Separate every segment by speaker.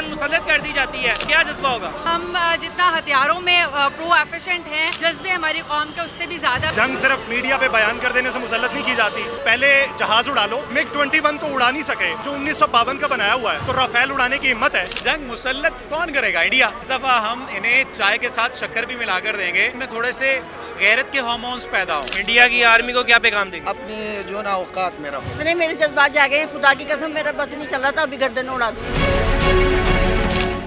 Speaker 1: जंग मुसल्लत कर दी जाती है, क्या जज्बा होगा?
Speaker 2: हम जितना हथियारों में प्रो एफिशिएंट हैं, जज्बे हमारी कौम के उससे भी ज्यादा।
Speaker 3: जंग सिर्फ मीडिया पे बयान कर देने से मुसल्लत नहीं की जाती। पहले जहाज उड़ा लो, मिग 21 तो उड़ा नहीं सके जो 1952 का बनाया हुआ है, तो राफेल उड़ाने की हिम्मत है।
Speaker 4: जंग मुसल्लत कौन करेगा? इंडिया। इस दफा हम इन्हें चाय के साथ शक्कर भी मिलाकर देंगे, इनमें थोड़े से गैरत के हार्मोन्स पैदा हो।
Speaker 1: इंडिया की आर्मी को क्या पैगाम देंगे?
Speaker 5: अपने जो ना औकात में रहो।
Speaker 6: इतने मेरे जज्बात जागे हैं, खुदा की कसम मेरा बस नहीं चल रहा था, अभी गर्दन उड़ा दूं।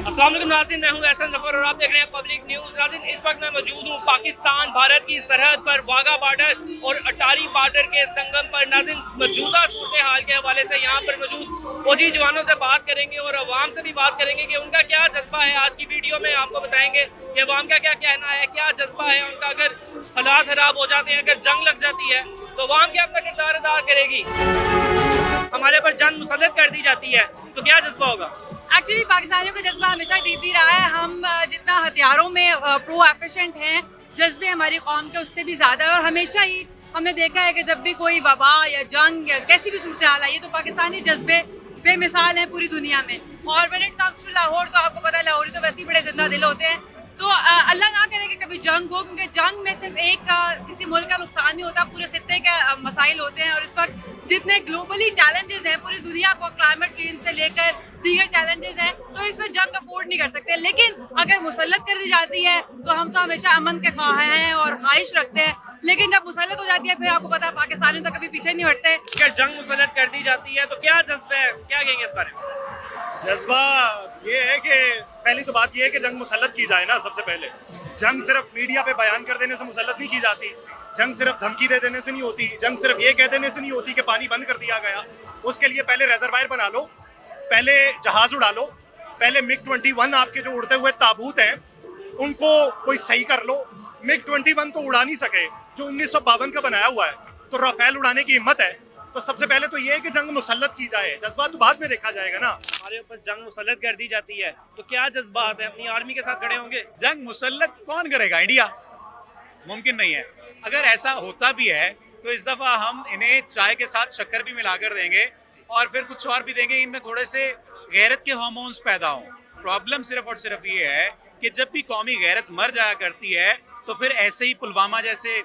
Speaker 1: अस्सलाम वालेकुम नाज़रीन, मैं हूं एहसन ज़फ़र और आप देख रहे हैं पब्लिक न्यूज़। नाज़रीन, इस वक्त मैं मौजूद हूं पाकिस्तान भारत की सरहद पर, वाघा बॉर्डर और अटारी बॉर्डर के संगम पर। नाज़रीन, मौजूदा सूरत हाल के हवाले से यहाँ पर मौजूद फौजी जवानों से बात करेंगे और अवाम से भी बात करेंगे कि उनका क्या जज्बा है। आज की वीडियो में आपको बताएंगे कि अवाम का क्या कहना है, क्या जज्बा है उनका। अगर हालात खराब हो जाते हैं, अगर जंग लग जाती है, तो अवाम क्या अपना किरदार अदा करेगी? हमारे पर जंग मुसल्लत कर दी जाती है, तो क्या जज्बा होगा?
Speaker 2: एक्चुअली पाकिस्तानियों का जज्बा हमेशा दीदी रहा है। हम जितना हथियारों में प्रो एफिशिएंट हैं, जज्बे हमारी कौम के उससे भी ज्यादा है। और हमेशा ही हमने देखा है कि जब भी कोई वबा या जंग या कैसी भी सूरत हाल आई है, तो पाकिस्तानी जज्बे बेमिसाल हैं पूरी दुनिया में। और when it comes to Lahore, तो आपको पता है लाहौरी तो वैसे ही बड़े जिंदा दिल होते हैं। तो अल्लाह ना करे कि कभी जंग हो, क्योंकि जंग में सिर्फ एक किसी मुल्क का नुकसान नहीं होता, पूरे खित्ते के मसाइल होते हैं। और इस वक्त जितने ग्लोबली चैलेंजेस हैं पूरी दुनिया को, क्लाइमेट चेंज से लेकर दीगर चैलेंजेस हैं, तो इसमें जंग अफोर्ड नहीं कर सकते। लेकिन अगर मुसल्लत कर दी जाती है, तो हम तो हमेशा अमन के ख्वाह हैं और ख्वाहिश रखते हैं। लेकिन जब मुसल्लत हो जाती है, फिर आपको पता है पाकिस्तानियों तक कभी पीछे नहीं हटते।
Speaker 1: अगर जंग मुसल्लत कर दी जाती है, तो क्या जज्बा है, क्या कहेंगे इस बारे में?
Speaker 3: जज्बा ये है कि पहली तो बात ये है कि जंग मुसल्लत की जाए ना। सबसे पहले जंग सिर्फ मीडिया पे बयान कर देने से मुसल्लत नहीं की जाती। जंग सिर्फ धमकी दे देने से नहीं होती। जंग सिर्फ ये कह देने से नहीं होती कि पानी बंद कर दिया गया। उसके लिए पहले रिजर्वायर बना लो, पहले जहाज उड़ा लो, पहले मिग 21 आपके जो उड़ते हुए ताबूत हैं उनको कोई सही कर लो। मिग 21 तो उड़ा नहीं सके जो 1952 का बनाया हुआ है, तो राफेल उड़ाने की हिम्मत है। तो सबसे पहले तो ये है कि जंग मुसल्लत की जाए। जज्बा तो बाद में देखा जाएगा ना।
Speaker 1: हमारे ऊपर जंग मुसल्लत कर दी जाती है, तो क्या जज्बात है? अपनी आर्मी के साथ खड़े होंगे?
Speaker 4: जंग मुसल्लत कौन करेगा? इंडिया। मुमकिन नहीं है। अगर ऐसा होता भी है, तो इस दफा हम इन्हें चाय के साथ शक्कर भी मिलाकर देंगे और फिर कुछ और भी देंगे, इनमें थोड़े से गैरत के हार्मोन्स पैदा हों। प्रॉब्लम सिर्फ और सिर्फ ये है कि जब भी कौमी गैरत मर जाया करती है, तो फिर ऐसे ही पुलवामा जैसे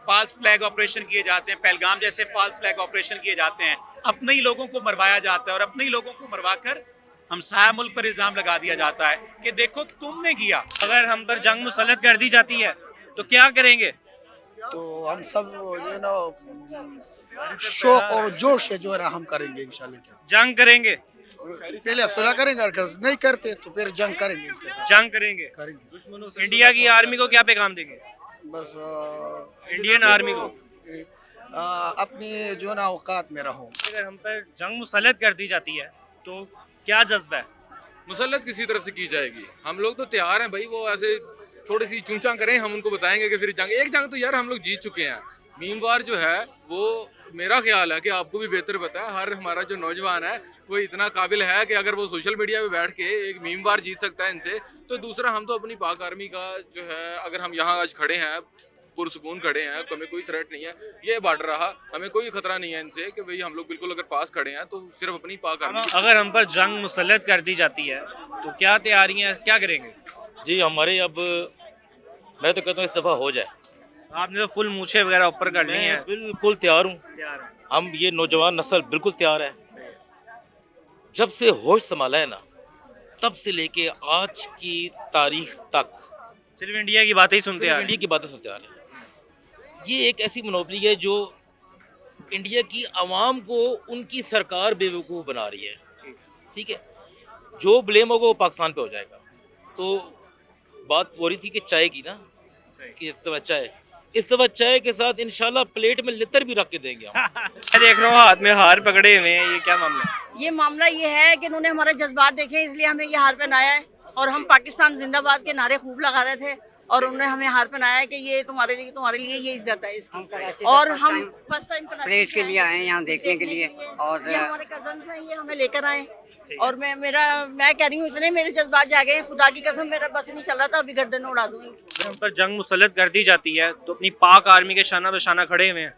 Speaker 4: फॉल्स फ्लैग ऑपरेशन किए जाते हैं, पहलगाम जैसे फॉल्स फ्लैग ऑपरेशन किए जाते हैं, अपने ही लोगों को मरवाया जाता है और अपने ही लोगों को मरवाकर हमसाया मुल्क पर इल्जाम लगा दिया जाता है कि देखो तुमने किया।
Speaker 1: अगर हम पर जंग मुसल्लत कर दी जाती है, तो क्या करेंगे?
Speaker 5: तो हम सब जो ना शौक और जोश से जो है ना हम करेंगे इंशाल्लाह। क्या
Speaker 1: जंग करेंगे?
Speaker 5: पहले सुलह करेंगे, अगर नहीं करते तो फिर जंग करेंगे। इसके साथ
Speaker 1: जंग करेंगे। इंडिया की आर्मी को क्या पैगाम देंगे?
Speaker 5: बस
Speaker 1: इंडियन आर्मी को
Speaker 5: अपने जो ना औकात में रहो।
Speaker 1: अगर हम पर जंग मुसल्लत कर दी जाती है, तो क्या जज्बा है?
Speaker 7: मुसल्लत किसी तरफ से की जाएगी। हम लोग तो तैयार हैं भाई, वो ऐसे थोड़ी सी चूंचा करें, हम उनको बताएंगे कि फिर एक जंग तो यार हम लोग जीत चुके हैं। मीम वार जो है वो मेरा ख्याल है कि आपको भी बेहतर पता है, हर हमारा जो नौजवान है वो इतना काबिल है कि अगर वो सोशल मीडिया पे बैठ के एक मीम वार जीत सकता है इनसे, तो दूसरा हम तो अपनी पाक आर्मी का जो है, अगर हम यहाँ आज खड़े हैं पुरसुकून खड़े हैं, तो हमें कोई थ्रेट नहीं है। ये बॉर्डर रहा, हमें कोई खतरा नहीं है इनसे कि भाई हम लोग बिल्कुल अगर पास खड़े हैं तो सिर्फ अपनी पाक आर्मी।
Speaker 1: अगर हम पर जंग मुसल्लत कर दी जाती है, तो क्या तैयारियां, क्या करेंगे?
Speaker 8: जी हमारे अब मैं तो कहता हूँ इस दफ़ा हो जाए।
Speaker 1: आपने तो फुल मूछे वगैरह ऊपर करनी है।
Speaker 8: बिल्कुल तैयार हूँ, हम ये नौजवान नस्ल बिल्कुल तैयार है। जब से होश संभाला है ना, तब से लेके आज की तारीख तक
Speaker 1: सिर्फ इंडिया की बातें ही सुनते हैं।
Speaker 8: इंडिया की बातें सुनते आ रहे हैं। ये एक ऐसी मनोबली है जो इंडिया की आवाम को उनकी सरकार बेवकूफ़ बना रही है। ठीक है, जो ब्लेम होगा वो पाकिस्तान पे हो जाएगा। तो बात हो रही थी कि चाय की ना, कि इस दफा चाय के साथ इंशाल्लाह प्लेट में लितर भी रख के देंगे हम।
Speaker 1: मैं देख रहा हूँ हाथ में हार पकड़े हुए हैं, ये क्या मामला है?
Speaker 6: ये मामला ये है कि इन्होंने हमारे जज्बात देखे, इसलिए हमें ये हार पहनाया है। और हम पाकिस्तान जिंदाबाद के नारे खूब लगा रहे थे, और उन्होंने हमें हार पहनाया है कि ये तुम्हारे लिए ये इज्जत है इसकी। और हम फर्स्ट टाइम
Speaker 9: परेड के लिए आए हैं यहाँ देखने के लिए, और
Speaker 6: ये हमारे कजन हैं, ये हमें लेकर आए। और मैं कह रही हूँ, इतने मेरे जज्बात जागे हैं, खुदा की कसम मेरा बस नहीं चल रहा था, अभी गर्दन उड़ा दूंगी।
Speaker 1: अगर हम पर जंग मुसल्लत कर दी जाती है, तो अपनी पाक आर्मी के शाना बशाना खड़े हुए हैं।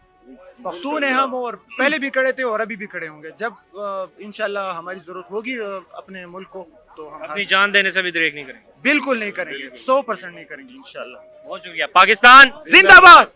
Speaker 10: पख्तून है हम, और पहले भी खड़े थे और अभी भी खड़े होंगे। जब इंशाल्लाह हमारी ज़रूरत होगी अपने मुल्क को,
Speaker 3: तो हम
Speaker 1: अपनी जान देने से भी देख नहीं करेंगे।
Speaker 3: बिल्कुल नहीं करेंगे, 100% नहीं करेंगे इंशाल्लाह।
Speaker 1: बहुत शुक्रिया। पाकिस्तान जिंदाबाद।